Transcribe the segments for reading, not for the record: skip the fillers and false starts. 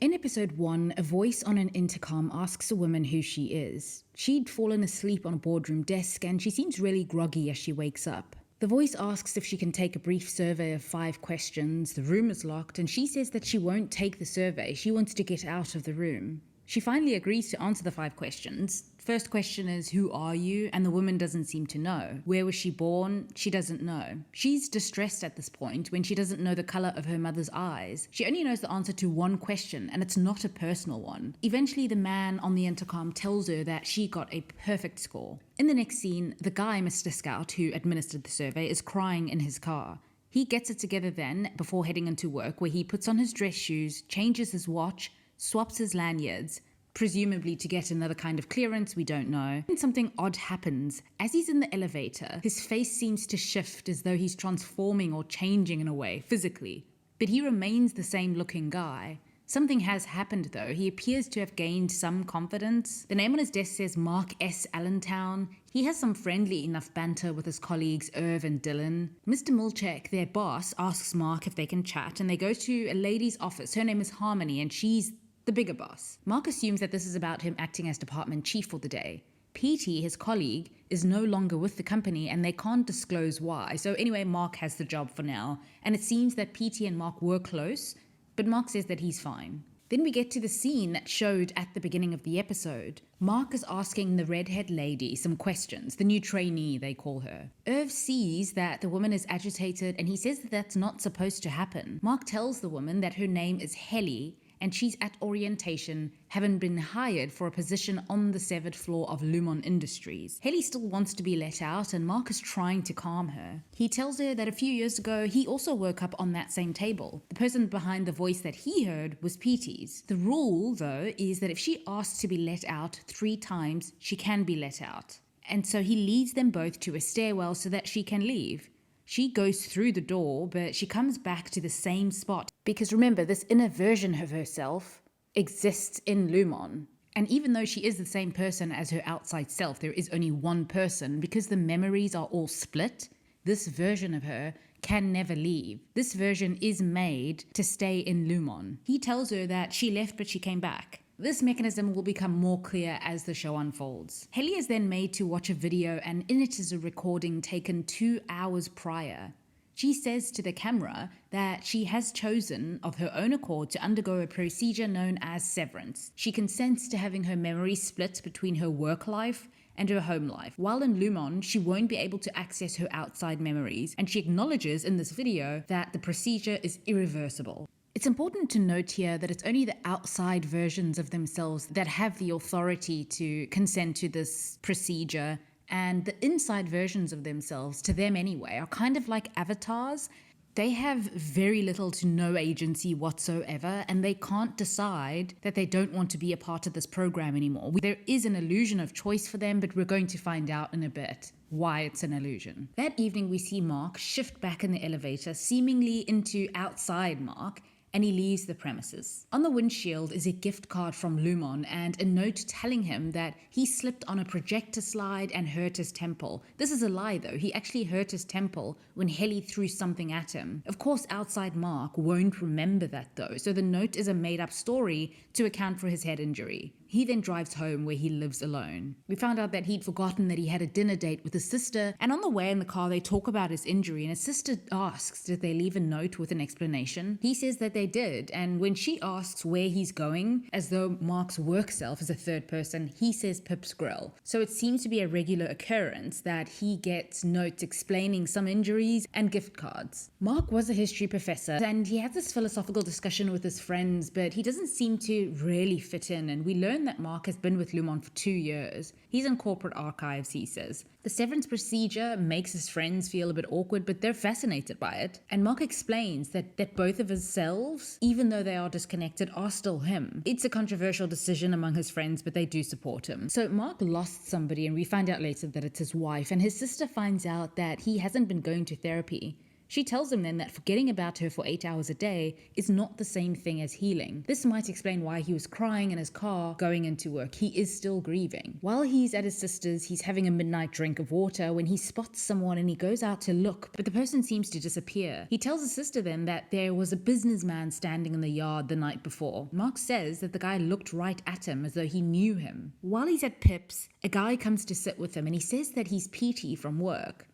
In episode 1, a voice on an intercom asks a woman who she is. She'd fallen asleep on a boardroom desk and she seems really groggy as she wakes up. The voice asks if she can take a brief survey of 5 questions. The room is locked and she says that she won't take the survey. She wants to get out of the room. She finally agrees to answer the 5 questions. First question is, who are you? And the woman doesn't seem to know. Where was she born? She doesn't know. She's distressed at this point when she doesn't know the color of her mother's eyes. She only knows the answer to one question, and it's not a personal one. Eventually, the man on the intercom tells her that she got a perfect score. In the next scene, the guy, Mr. Scout, who administered the survey, is crying in his car. He gets it together then before heading into work, where he puts on his dress shoes, changes his watch, swaps his lanyards, presumably to get another kind of clearance, we don't know. And something odd happens. As he's in the elevator, his face seems to shift as though he's transforming or changing in a way, physically. But he remains the same looking guy. Something has happened though. He appears to have gained some confidence. The name on his desk says Mark S. Allentown. He has some friendly enough banter with his colleagues Irv and Dylan. Mr. Milchek, their boss, asks Mark if they can chat, and they go to a lady's office. Her name is Harmony, and she's the bigger boss. Mark assumes that this is about him acting as department chief for the day. PT, his colleague, is no longer with the company and they can't disclose why. So anyway, Mark has the job for now. And it seems that PT and Mark were close, but Mark says that he's fine. Then we get to the scene that showed at the beginning of the episode. Mark is asking the redhead lady some questions, the new trainee they call her. Irv sees that the woman is agitated and he says that that's not supposed to happen. Mark tells the woman that her name is Helly and she's at orientation, having been hired for a position on the severed floor of Lumon Industries. Helly still wants to be let out and Mark is trying to calm her. He tells her that a few years ago he also woke up on that same table. The person behind the voice that he heard was PT's. The rule, though, is that if she asks to be let out 3 times, she can be let out. And so he leads them both to a stairwell so that she can leave. She goes through the door, but she comes back to the same spot. Because remember, this inner version of herself exists in Lumon. And even though she is the same person as her outside self, there is only one person. Because the memories are all split, this version of her can never leave. This version is made to stay in Lumon. He tells her that she left, but she came back. This mechanism will become more clear as the show unfolds. Helly is then made to watch a video, and in it is a recording taken 2 hours prior. She says to the camera that she has chosen of her own accord to undergo a procedure known as severance. She consents to having her memory split between her work life and her home life. While in Lumon, she won't be able to access her outside memories, and she acknowledges in this video that the procedure is irreversible. It's important to note here that it's only the outside versions of themselves that have the authority to consent to this procedure, and the inside versions of themselves, to them anyway, are kind of like avatars. They have very little to no agency whatsoever, and they can't decide that they don't want to be a part of this program anymore. There is an illusion of choice for them, but we're going to find out in a bit why it's an illusion. That evening, we see Mark shift back in the elevator, seemingly into outside Mark, and he leaves the premises. On the windshield is a gift card from Lumon and a note telling him that he slipped on a projector slide and hurt his temple. This is a lie though. He actually hurt his temple when Helly threw something at him. Of course, outside Mark won't remember that though, so the note is a made-up story to account for his head injury. He then drives home where he lives alone. We found out that he'd forgotten that he had a dinner date with his sister, and on the way in the car they talk about his injury, and his sister asks did they leave a note with an explanation. He says that they did, and when she asks where he's going, as though Mark's work self is a third person, he says Pip's Grill. So it seems to be a regular occurrence that he gets notes explaining some injuries and gift cards. Mark was a history professor, and he had this philosophical discussion with his friends, but he doesn't seem to really fit in, and we learn that Mark has been with Lumon for 2 years. He's in corporate archives, he says. The severance procedure makes his friends feel a bit awkward, but they're fascinated by it. And Mark explains that both of his selves, even though they are disconnected, are still him. It's a controversial decision among his friends, but they do support him. So Mark lost somebody, and we find out later that it's his wife, and his sister finds out that he hasn't been going to therapy. She tells him then that forgetting about her for 8 hours a day is not the same thing as healing. This might explain why he was crying in his car going into work. He is still grieving. While he's at his sister's, he's having a midnight drink of water when he spots someone and he goes out to look, but the person seems to disappear. He tells his sister then that there was a businessman standing in the yard the night before. Mark says that the guy looked right at him as though he knew him. While he's at Pip's, a guy comes to sit with him and he says that he's PT from work.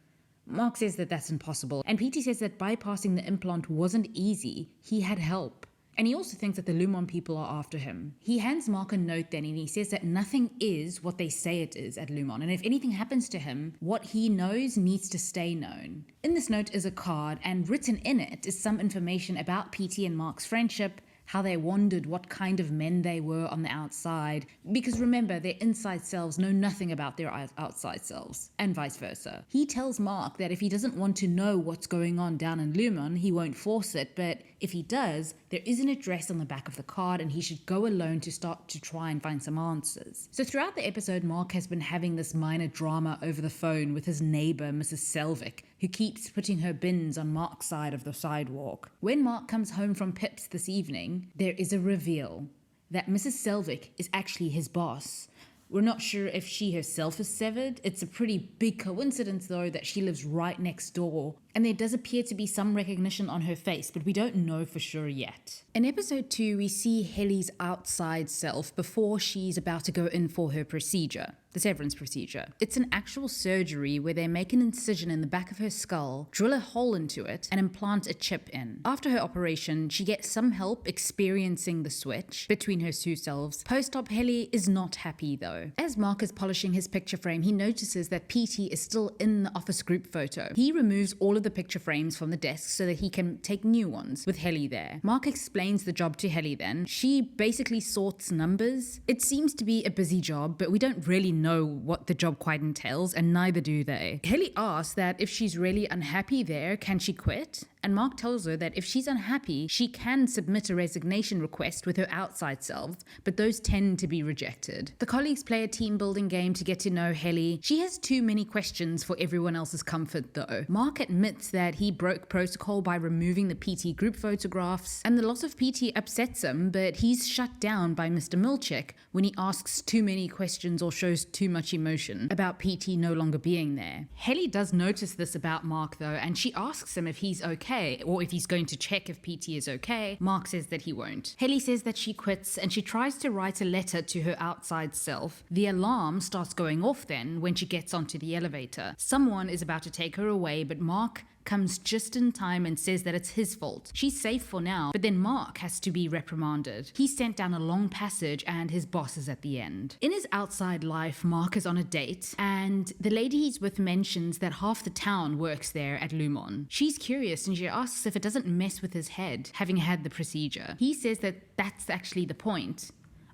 Mark says that that's impossible, and PT says that bypassing the implant wasn't easy. He had help. And he also thinks that the Lumon people are after him. He hands Mark a note then and he says that nothing is what they say it is at Lumon, and if anything happens to him, what he knows needs to stay known. In this note is a card, and written in it is some information about PT and Mark's friendship, how they wondered what kind of men they were on the outside, because remember, their inside selves know nothing about their outside selves, and vice versa. He tells Mark that if he doesn't want to know what's going on down in Lumon, he won't force it, but if he does, there is an address on the back of the card and he should go alone to start to try and find some answers. So throughout the episode, Mark has been having this minor drama over the phone with his neighbor, Mrs. Selvig, who keeps putting her bins on Mark's side of the sidewalk. When Mark comes home from Pip's this evening, there is a reveal that Mrs. Selvig is actually his boss. We're not sure if she herself is severed. It's a pretty big coincidence, though, that she lives right next door, and there does appear to be some recognition on her face, but we don't know for sure yet. In episode 2, we see Helly's outside self before she's about to go in for her procedure, the severance procedure. It's an actual surgery where they make an incision in the back of her skull, drill a hole into it, and implant a chip in. After her operation, she gets some help experiencing the switch between her two selves. Post-op Helly is not happy though. As Mark is polishing his picture frame, he notices that PT is still in the office group photo. He removes all of the picture frames from the desk so that he can take new ones with Helly there. Mark explains the job to Helly then. She basically sorts numbers. It seems to be a busy job, but we don't really know what the job quite entails, and neither do they. Helly asks that if she's really unhappy there, can she quit? And Mark tells her that if she's unhappy, she can submit a resignation request with her outside self, but those tend to be rejected. The colleagues play a team building game to get to know Helly. She has too many questions for everyone else's comfort though. Mark admits that he broke protocol by removing the PT group photographs, and the loss of PT upsets him, but he's shut down by Mr. Milchick when he asks too many questions or shows too much emotion about PT no longer being there. Helly does notice this about Mark though, and she asks him if he's okay, or if he's going to check if PT is okay. Mark says that he won't. Helly says that she quits and she tries to write a letter to her outside self. The alarm starts going off then when she gets onto the elevator. Someone is about to take her away, but Mark comes just in time and says that it's his fault. She's safe for now, but then Mark has to be reprimanded. He's sent down a long passage and his boss is at the end. In his outside life, Mark is on a date, and the lady he's with mentions that half the town works there at Lumon. She's curious and she asks if it doesn't mess with his head, having had the procedure. He says that that's actually the point.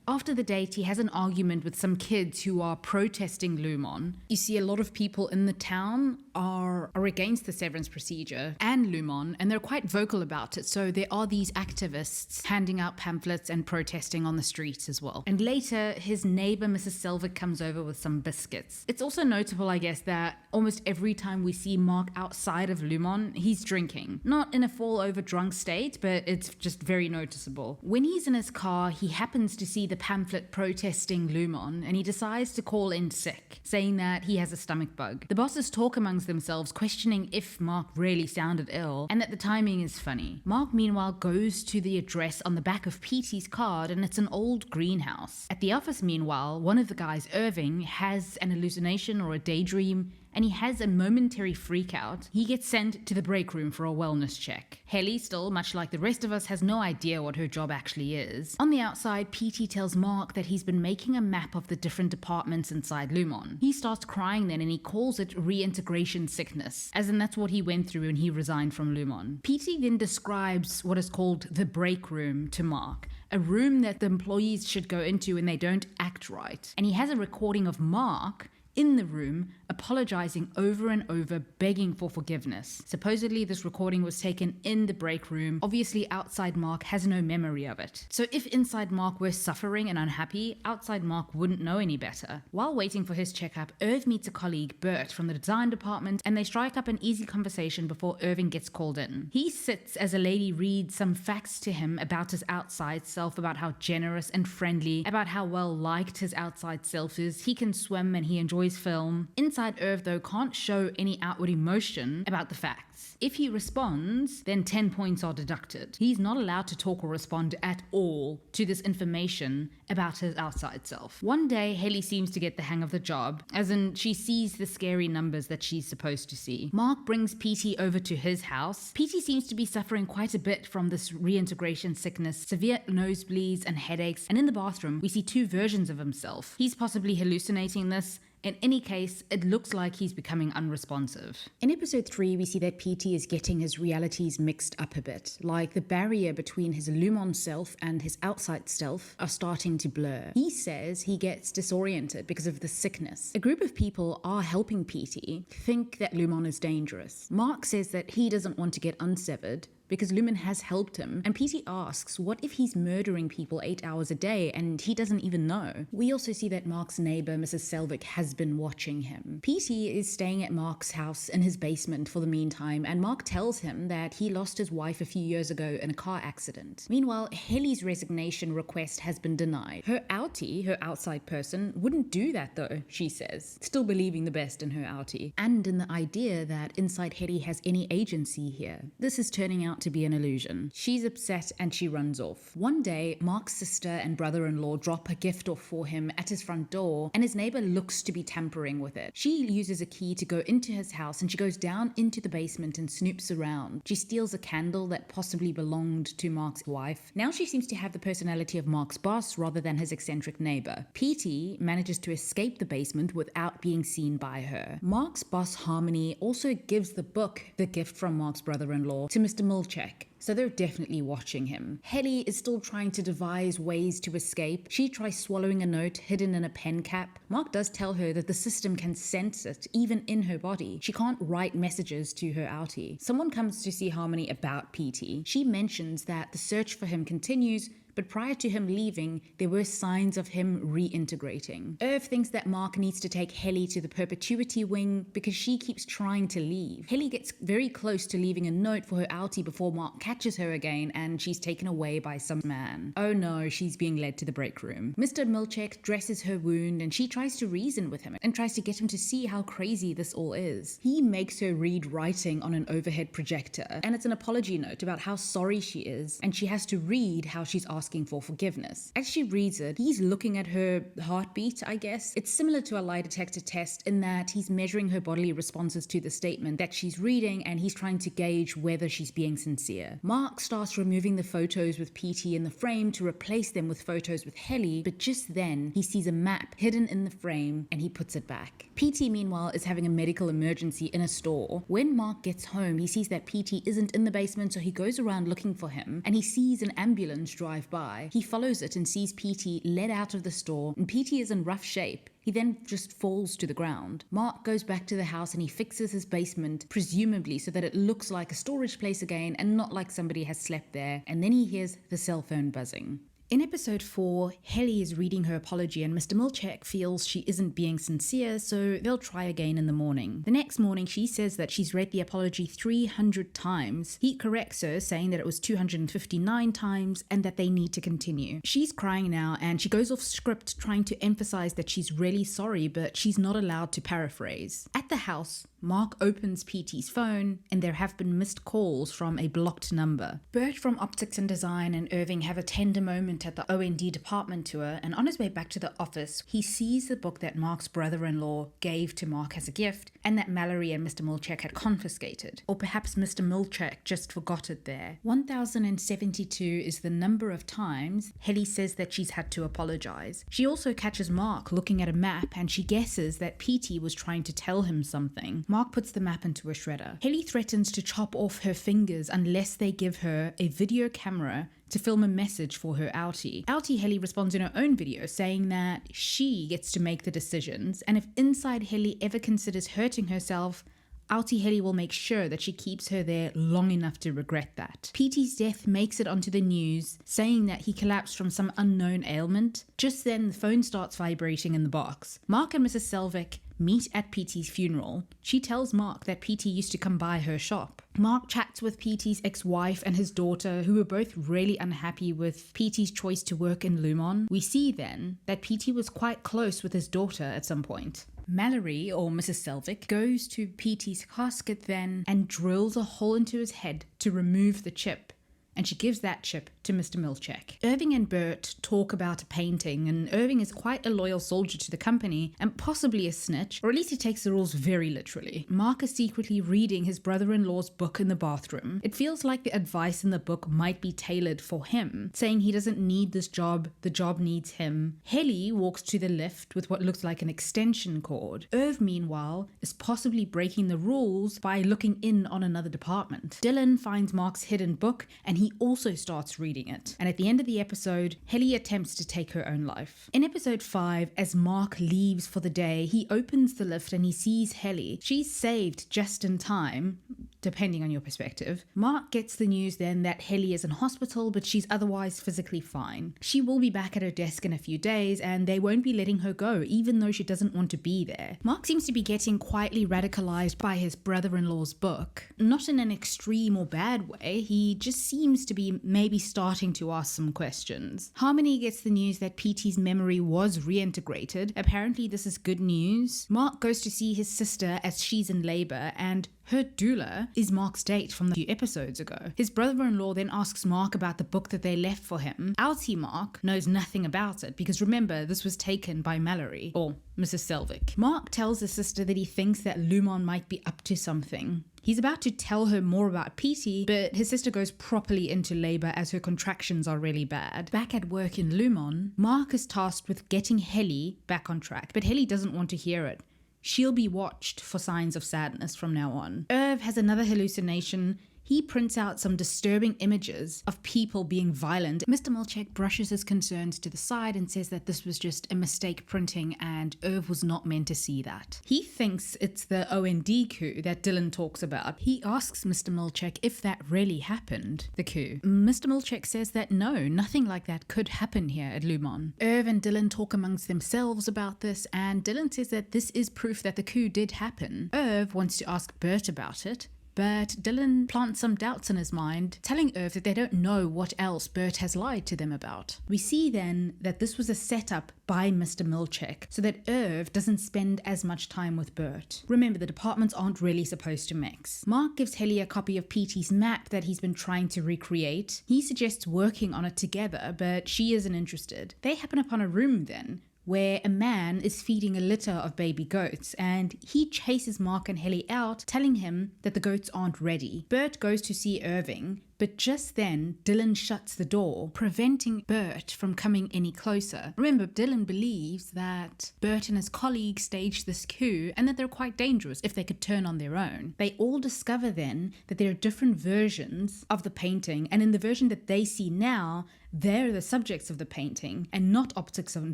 After the date, he has an argument with some kids who are protesting Lumon. You see a lot of people in the town are against the severance procedure and Lumon, and they're quite vocal about it. So there are these activists handing out pamphlets and protesting on the streets as well. And later, his neighbor, Mrs. Selvig, comes over with some biscuits. It's also notable, I guess, that almost every time we see Mark outside of Lumon, he's drinking. Not in a fall-over drunk state, but it's just very noticeable. When he's in his car, he happens to see the pamphlet protesting Lumon, and he decides to call in sick, saying that he has a stomach bug. The bosses talk amongst themselves, questioning if Mark really sounded ill, and that the timing is funny. Mark, meanwhile, goes to the address on the back of PT's card, and it's an old greenhouse. At the office, meanwhile, one of the guys, Irving, has an hallucination or a daydream, and he has a momentary freak out. He gets sent to the break room for a wellness check. Helly, still, much like the rest of us, has no idea what her job actually is. On the outside, PT tells Mark that he's been making a map of the different departments inside Lumon. He starts crying then, and he calls it reintegration sickness, as in that's what he went through when he resigned from Lumon. PT then describes what is called the break room to Mark, a room that the employees should go into when they don't act right. And he has a recording of Mark in the room, apologizing over and over, begging for forgiveness. Supposedly, this recording was taken in the break room. Obviously, outside Mark has no memory of it. So if inside Mark were suffering and unhappy, outside Mark wouldn't know any better. While waiting for his checkup, Irv meets a colleague, Bert, from the design department, and they strike up an easy conversation before Irving gets called in. He sits as a lady reads some facts to him about his outside self, about how generous and friendly, about how well liked his outside self is. He can swim and he enjoys film. Inside Irv, though, can't show any outward emotion about the facts. If he responds, then 10 points are deducted. He's not allowed to talk or respond at all to this information about his outside self. One day, Haley seems to get the hang of the job, as in she sees the scary numbers that she's supposed to see. Mark brings Petey over to his house. Petey seems to be suffering quite a bit from this reintegration sickness, severe nosebleeds and headaches, and in the bathroom, we see two versions of himself. He's possibly hallucinating this. In any case, it looks like he's becoming unresponsive. In episode 3, we see that Petey is getting his realities mixed up a bit. Like the barrier between his Lumon self and his outside self are starting to blur. He says he gets disoriented because of the sickness. A group of people are helping Petey think that Lumon is dangerous. Mark says that he doesn't want to get unsevered because Lumen has helped him, and Petey asks what if he's murdering people 8 hours a day and he doesn't even know. We also see that Mark's neighbor, Mrs. Selvig, has been watching him. Petey is staying at Mark's house in his basement for the meantime, and Mark tells him that he lost his wife a few years ago in a car accident. Meanwhile, Helly's resignation request has been denied. Her outie, her outside person, wouldn't do that though, she says, still believing the best in her outie, and in the idea that inside Helly has any agency here. This is turning out to be an illusion. She's upset and she runs off. One day, Mark's sister and brother-in-law drop a gift off for him at his front door, and his neighbor looks to be tampering with it. She uses a key to go into his house, and she goes down into the basement and snoops around. She steals a candle that possibly belonged to Mark's wife. Now she seems to have the personality of Mark's boss rather than his eccentric neighbor. Petey manages to escape the basement without being seen by her. Mark's boss, Harmony, also gives the book, The Gift from Mark's brother-in-law, to Mr. Milchek. So they're definitely watching him. Helly is still trying to devise ways to escape. She tries swallowing a note hidden in a pen cap. Mark does tell her that the system can sense it, even in her body. She can't write messages to her outie. Someone comes to see Harmony about Petey. She mentions that the search for him continues, but prior to him leaving, there were signs of him reintegrating. Irv thinks that Mark needs to take Helly to the perpetuity wing because she keeps trying to leave. Helly gets very close to leaving a note for her outie before Mark catches her again, and she's taken away by some man. Oh no, she's being led to the break room. Mr. Milchek dresses her wound, and she tries to reason with him and tries to get him to see how crazy this all is. He makes her read writing on an overhead projector, and it's an apology note about how sorry she is, and she has to read how she's asking for forgiveness. As she reads it, he's looking at her heartbeat, I guess. It's similar to a lie detector test in that he's measuring her bodily responses to the statement that she's reading, and he's trying to gauge whether she's being sincere. Mark starts removing the photos with Petey in the frame to replace them with photos with Helly, but just then he sees a map hidden in the frame and he puts it back. Petey, meanwhile, is having a medical emergency in a store. When Mark gets home, he sees that Petey isn't in the basement, so he goes around looking for him, and he sees an ambulance drive by. He follows it and sees Petey led out of the store, and Petey is in rough shape. He then just falls to the ground. Mark goes back to the house and he fixes his basement, presumably so that it looks like a storage place again and not like somebody has slept there, and then he hears the cell phone buzzing. In episode 4, Helly is reading her apology and Mr. Milchek feels she isn't being sincere, so they'll try again in the morning. The next morning, she says that she's read the apology 300 times. He corrects her, saying that it was 259 times and that they need to continue. She's crying now and she goes off script trying to emphasize that she's really sorry, but she's not allowed to paraphrase. At the house, Mark opens Petey's phone and there have been missed calls from a blocked number. Bert from Optics and Design and Irving have a tender moment at the O&D department tour, and on his way back to the office, he sees the book that Mark's brother-in-law gave to Mark as a gift and that Mallory and Mr. Milchek had confiscated. Or perhaps Mr. Milchek just forgot it there. 1072 is the number of times Helly says that she's had to apologize. She also catches Mark looking at a map and she guesses that Petey was trying to tell him something. Mark puts the map into a shredder. Helly threatens to chop off her fingers unless they give her a video camera to film a message for her outie. Outie Helly responds in her own video saying that she gets to make the decisions, and if inside Helly ever considers hurting herself, outie Helly will make sure that she keeps her there long enough to regret that. PT's death makes it onto the news, saying that he collapsed from some unknown ailment. Just then, the phone starts vibrating in the box. Mark and Mrs. Selvig meet at PT's funeral. She tells Mark that PT used to come by her shop. Mark chats with PT's ex-wife and his daughter, who were both really unhappy with PT's choice to work in Lumon. We see then that PT was quite close with his daughter at some point. Mallory, or Mrs. Selvig, goes to PT's casket then and drills a hole into his head to remove the chip, and she gives that chip to Mr. Milchek. Irving and Bert talk about a painting, and Irving is quite a loyal soldier to the company and possibly a snitch, or at least he takes the rules very literally. Mark is secretly reading his brother-in-law's book in the bathroom. It feels like the advice in the book might be tailored for him, saying he doesn't need this job, the job needs him. Helly walks to the lift with what looks like an extension cord. Irv, meanwhile, is possibly breaking the rules by looking in on another department. Dylan finds Mark's hidden book, and he also starts reading it. And at the end of the episode, Helly attempts to take her own life. In episode 5, as Mark leaves for the day, he opens the lift and he sees Helly. She's saved just in time, depending on your perspective. Mark gets the news then that Helly is in hospital, but she's otherwise physically fine. She will be back at her desk in a few days, and they won't be letting her go, even though she doesn't want to be there. Mark seems to be getting quietly radicalized by his brother-in-law's book. Not in an extreme or bad way, he just seems to be maybe starting to ask some questions. Harmony gets the news that PT's memory was reintegrated. Apparently this is good news. Mark goes to see his sister as she's in labor, and her doula is Mark's date from a few episodes ago. His brother-in-law then asks Mark about the book that they left for him. Outie Mark knows nothing about it because remember, this was taken by Mallory, or Mrs. Selvig. Mark tells his sister that he thinks that Lumon might be up to something. He's about to tell her more about PT, but his sister goes properly into labor as her contractions are really bad. Back at work in Lumon, Mark is tasked with getting Helly back on track, but Helly doesn't want to hear it. She'll be watched for signs of sadness from now on. Irv has another hallucination. He prints out some disturbing images of people being violent. Mr. Milchek brushes his concerns to the side and says that this was just a mistake printing and Irv was not meant to see that. He thinks it's the OND coup that Dylan talks about. He asks Mr. Milchek if that really happened, the coup. Mr. Milchek says that no, nothing like that could happen here at Lumon. Irv and Dylan talk amongst themselves about this, and Dylan says that this is proof that the coup did happen. Irv wants to ask Bert about it, but Dylan plants some doubts in his mind, telling Irv that they don't know what else Bert has lied to them about. We see then that this was a setup by Mr. Milchek so that Irv doesn't spend as much time with Bert. Remember, the departments aren't really supposed to mix. Mark gives Helly a copy of PT's map that he's been trying to recreate. He suggests working on it together, but she isn't interested. They happen upon a room then, where a man is feeding a litter of baby goats, and he chases Mark and Helly out, telling him that the goats aren't ready. Bert goes to see Irving, but just then Dylan shuts the door, preventing Bert from coming any closer. Remember, Dylan believes that Bert and his colleagues staged this coup and that they're quite dangerous if they could turn on their own. They all discover then that there are different versions of the painting, and in the version that they see now, they're the subjects of the painting and not optics and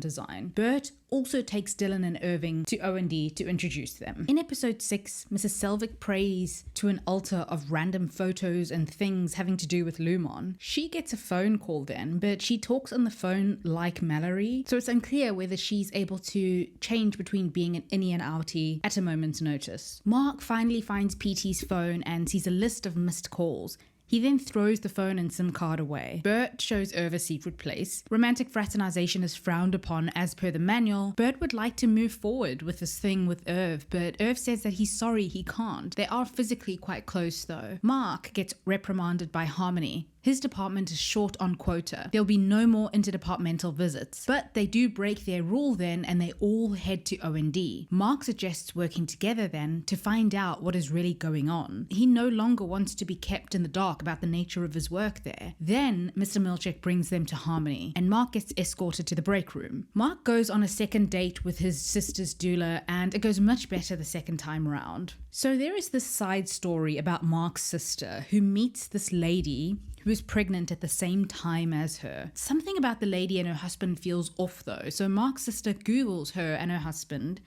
design. Bert also takes Dylan and Irving to O&D to introduce them. In episode 6, Mrs. Selvig prays to an altar of random photos and things having to do with Lumon. She gets a phone call then, but she talks on the phone like Mallory, so it's unclear whether she's able to change between being an innie and outie at a moment's notice. Mark finally finds PT's phone and sees a list of missed calls. He then throws the phone and SIM card away. Bert shows Irv a secret place. Romantic fraternization is frowned upon as per the manual. Bert would like to move forward with this thing with Irv, but Irv says that he's sorry he can't. They are physically quite close though. Mark gets reprimanded by Harmony. His department is short on quota. There'll be no more interdepartmental visits. But they do break their rule then, and they all head to O&D. Mark suggests working together then to find out what is really going on. He no longer wants to be kept in the dark about the nature of his work there. Then Mr. Milchek brings them to Harmony, and Mark gets escorted to the break room. Mark goes on a second date with his sister's doula, and it goes much better the second time around. So there is this side story about Mark's sister who meets this lady who who is pregnant at the same time as her. Something about the lady and her husband feels off though, so Mark's sister Googles her and her husband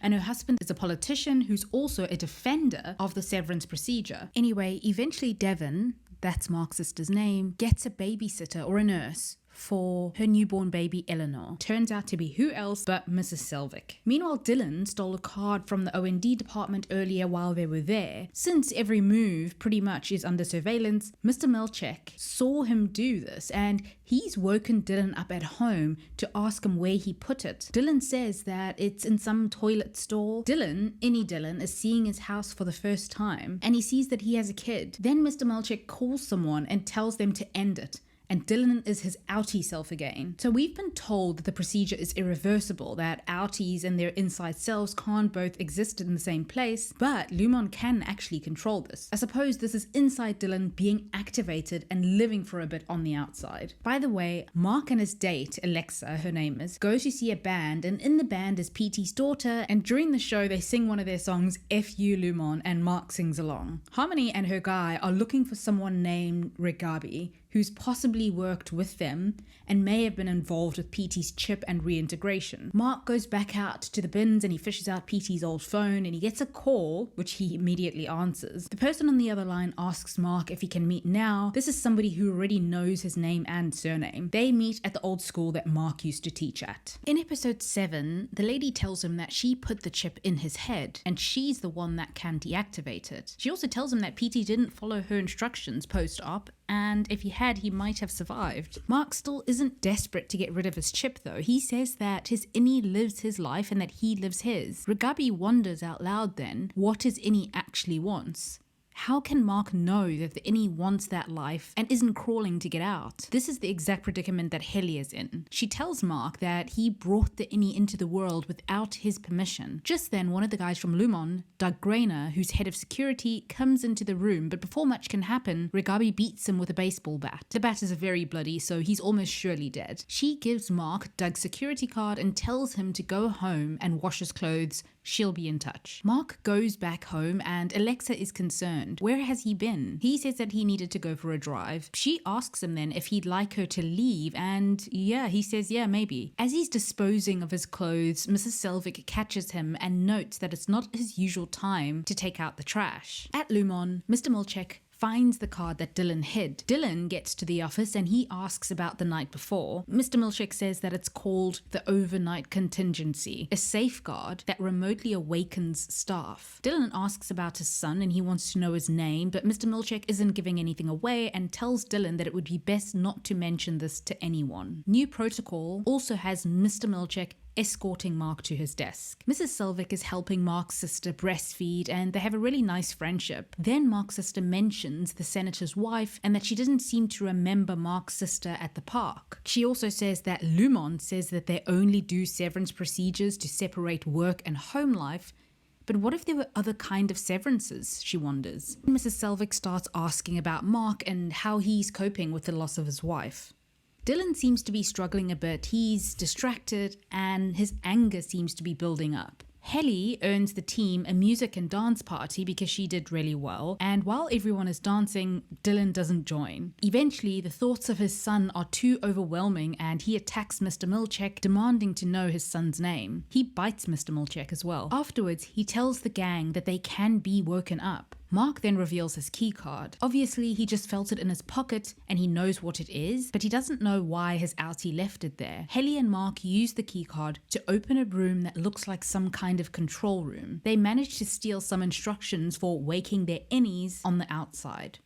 is a politician who's also a defender of the severance procedure. Anyway, eventually Devon, that's Mark's sister's name, gets a babysitter or a nurse for her newborn baby Eleanor. Turns out to be who else but Mrs. Selvig. Meanwhile, Dylan stole a card from the O&D department earlier while they were there. Since every move pretty much is under surveillance, Mr. Milchek saw him do this and he's woken Dylan up at home to ask him where he put it. Dylan says that it's in some toilet stall. Any Dylan, is seeing his house for the first time and he sees that he has a kid. Then Mr. Milchek calls someone and tells them to end it. And Dylan is his outie self again. So we've been told that the procedure is irreversible, that outies and their inside selves can't both exist in the same place, but Lumon can actually control this. I suppose this is inside Dylan being activated and living for a bit on the outside. By the way, Mark and his date, Alexa, her name is, go to see a band, and in the band is Petey's daughter, and during the show they sing one of their songs, F You Lumon, and Mark sings along. Harmony and her guy are looking for someone named Regabi, who's possibly worked with them and may have been involved with Petey's chip and reintegration. Mark goes back out to the bins and he fishes out Petey's old phone and he gets a call, which he immediately answers. The person on the other line asks Mark if he can meet now. This is somebody who already knows his name and surname. They meet at the old school that Mark used to teach at. In episode 7, the lady tells him that she put the chip in his head and she's the one that can deactivate it. She also tells him that Petey didn't follow her instructions post-op, and if he had, he might have survived. Mark still isn't desperate to get rid of his chip though. He says that his innie lives his life and that he lives his. Regabi wonders out loud then what his innie actually wants. How can Mark know that the innie wants that life and isn't crawling to get out? This is the exact predicament that Helly is in. She tells Mark that he brought the innie into the world without his permission. Just then, one of the guys from Lumon, Doug Grainer, who's head of security, comes into the room, but before much can happen, Regabi beats him with a baseball bat. The bat is very bloody, so he's almost surely dead. She gives Mark Doug's security card and tells him to go home and wash his clothes. She'll be in touch. Mark goes back home and Alexa is concerned. Where has he been? He says that he needed to go for a drive. She asks him then if he'd like her to leave and he says maybe. As he's disposing of his clothes, Mrs. Selvig catches him and notes that it's not his usual time to take out the trash. At Lumon, Mr. Milchek finds the card that Dylan hid. Dylan gets to the office and he asks about the night before. Mr. Milchek says that it's called the overnight contingency, a safeguard that remotely awakens staff. Dylan asks about his son and he wants to know his name, but Mr. Milchek isn't giving anything away and tells Dylan that it would be best not to mention this to anyone. New protocol also has Mr. Milchek escorting Mark to his desk. Mrs. Selvig is helping Mark's sister breastfeed and they have a really nice friendship. Then Mark's sister mentions the senator's wife and that she didn't seem to remember Mark's sister at the park. She also says that Lumon says that they only do severance procedures to separate work and home life. But what if there were other kind of severances, she wonders. Mrs. Selvig starts asking about Mark and how he's coping with the loss of his wife. Dylan seems to be struggling a bit, he's distracted and his anger seems to be building up. Helly earns the team a music and dance party because she did really well, and while everyone is dancing, Dylan doesn't join. Eventually, the thoughts of his son are too overwhelming and he attacks Mr. Milchek, demanding to know his son's name. He bites Mr. Milchek as well. Afterwards, he tells the gang that they can be woken up. Mark then reveals his key card. Obviously, he just felt it in his pocket and he knows what it is, but he doesn't know why his outie left it there. Helly and Mark use the key card to open a room that looks like some kind of control room. They manage to steal some instructions for waking their innies on the outside.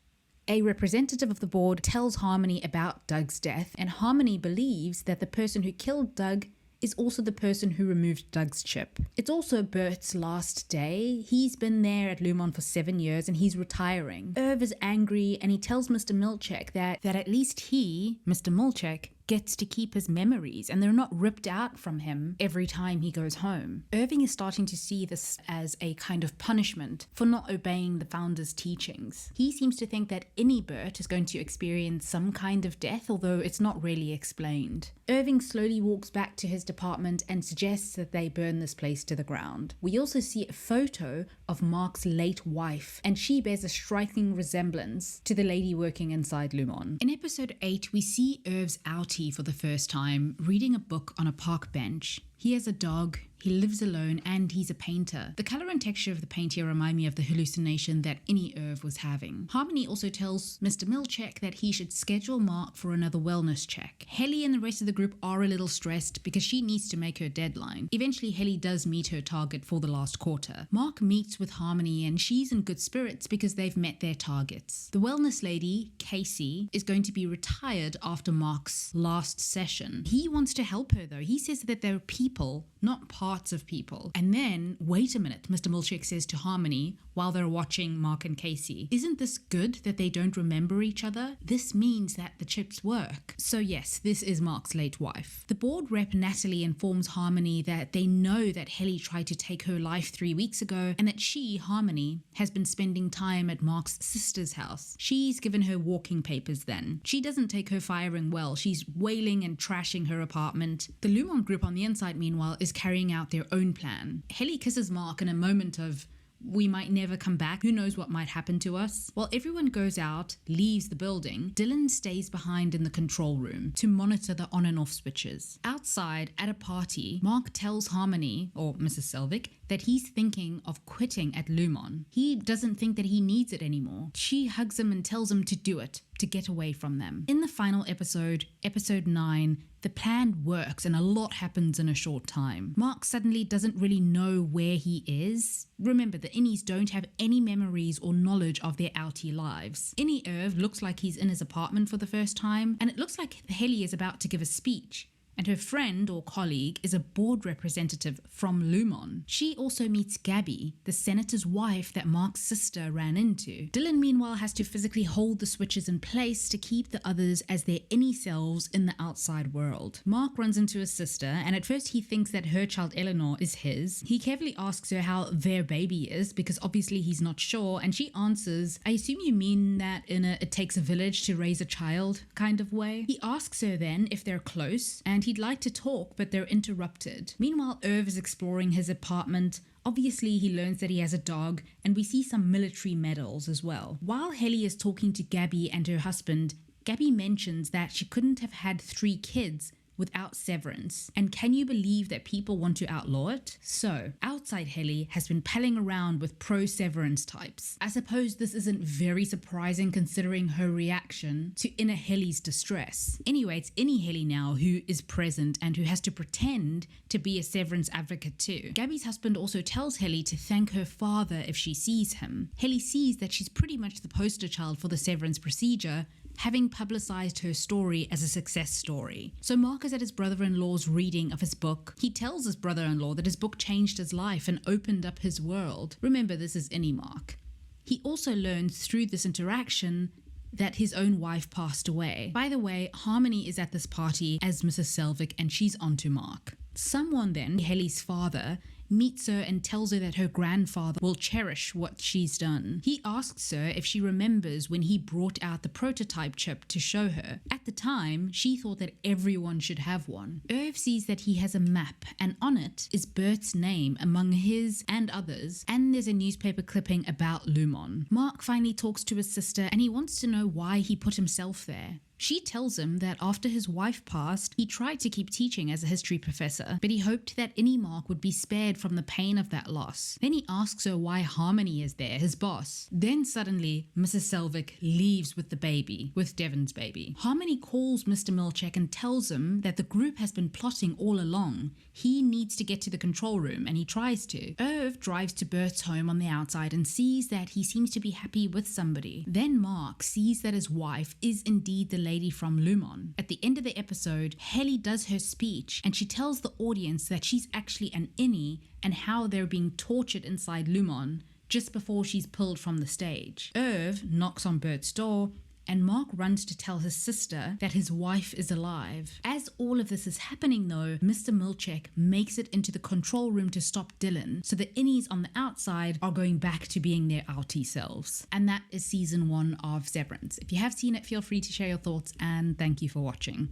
A representative of the board tells Harmony about Doug's death, and Harmony believes that the person who killed Doug is also the person who removed Doug's chip. It's also Bert's last day. He's been there at Lumon for 7 years and he's retiring. Irv is angry and he tells Mr. Milchek that at least he, Mr. Milchek, gets to keep his memories and they're not ripped out from him every time he goes home. Irving is starting to see this as a kind of punishment for not obeying the founder's teachings. He seems to think that any Bert is going to experience some kind of death, although it's not really explained. Irving slowly walks back to his department and suggests that they burn this place to the ground. We also see a photo of Mark's late wife, and she bears a striking resemblance to the lady working inside Lumon. In episode 8, we see Irv's outie for the first time, reading a book on a park bench. He has a dog, he lives alone, and he's a painter. The color and texture of the paint here remind me of the hallucination that any Irv was having. Harmony also tells Mr. Milchek that he should schedule Mark for another wellness check. Helly and the rest of the group are a little stressed because she needs to make her deadline. Eventually, Helly does meet her target for the last quarter. Mark meets with Harmony and she's in good spirits because they've met their targets. The wellness lady, Casey, is going to be retired after Mark's last session. He wants to help her though. He says that there are people, not parts of people. And then, wait a minute, Mr. Milchek says to Harmony while they're watching Mark and Casey, isn't this good that they don't remember each other? This means that the chips work. So yes, this is Mark's late wife. The board rep Natalie informs Harmony that they know that Helly tried to take her life 3 weeks ago and that she, Harmony, has been spending time at Mark's sister's house. She's given her walking papers then. She doesn't take her firing well. She's wailing and trashing her apartment. The Lumon group on the inside, meanwhile, is carrying out their own plan. Helly kisses Mark in a moment of, we might never come back, who knows what might happen to us. While everyone goes out, leaves the building, Dylan stays behind in the control room to monitor the on and off switches. Outside, at a party, Mark tells Harmony, or Mrs. Selvig, that he's thinking of quitting at Lumon. He doesn't think that he needs it anymore. She hugs him and tells him to do it, to get away from them. In the final episode, episode 9, the plan works and a lot happens in a short time. Mark suddenly doesn't really know where he is. Remember, the innies don't have any memories or knowledge of their outie lives. Innie Irv looks like he's in his apartment for the first time, and it looks like Helly is about to give a speech. And her friend or colleague is a board representative from Lumon. She also meets Gabby, the senator's wife that Mark's sister ran into. Dylan, meanwhile, has to physically hold the switches in place to keep the others as their innie selves in the outside world. Mark runs into his sister, and at first he thinks that her child Eleanor is his. He carefully asks her how their baby is, because obviously he's not sure, and she answers, I assume you mean that in a it takes a village to raise a child kind of way. He asks her then if they're close, and he'd like to talk, but they're interrupted. Meanwhile, Irv is exploring his apartment. Obviously, he learns that he has a dog, and we see some military medals as well. While Helly is talking to Gabby and her husband, Gabby mentions that she couldn't have had 3 kids without Severance. And can you believe that people want to outlaw it? So, outside Helly has been palling around with pro-Severance types. I suppose this isn't very surprising considering her reaction to inner Helly's distress. Anyway, it's innie Helly now who is present and who has to pretend to be a Severance advocate too. Gabby's husband also tells Helly to thank her father if she sees him. Helly sees that she's pretty much the poster child for the Severance procedure, having publicized her story as a success story. So Mark is at his brother-in-law's reading of his book. He tells his brother-in-law that his book changed his life and opened up his world. Remember, this is innie Mark. He also learns through this interaction that his own wife passed away. By the way, Harmony is at this party as Mrs. Selvig and she's onto Mark. Someone then, Helly's father, meets her and tells her that her grandfather will cherish what she's done. He asks her if she remembers when he brought out the prototype chip to show her. At the time, she thought that everyone should have one. Irv sees that he has a map, and on it is Bert's name among his and others, and there's a newspaper clipping about Lumon. Mark finally talks to his sister and he wants to know why he put himself there. She tells him that after his wife passed, he tried to keep teaching as a history professor, but he hoped that innie Mark would be spared from the pain of that loss. Then he asks her why Harmony is there, his boss. Then suddenly, Mrs. Selvig leaves with the baby, with Devon's baby. Harmony calls Mr. Milchek and tells him that the group has been plotting all along. He needs to get to the control room, and he tries to. Irv drives to Bert's home on the outside and sees that he seems to be happy with somebody. Then Mark sees that his wife is indeed the lady from Lumon. At the end of the episode, Helly does her speech and she tells the audience that she's actually an innie and how they're being tortured inside Lumon just before she's pulled from the stage. Irv knocks on Bert's door and Mark runs to tell his sister that his wife is alive. As all of this is happening though, Mr. Milchek makes it into the control room to stop Dylan, so the innies on the outside are going back to being their outie selves. And that is season 1 of Severance. If you have seen it, feel free to share your thoughts, and thank you for watching.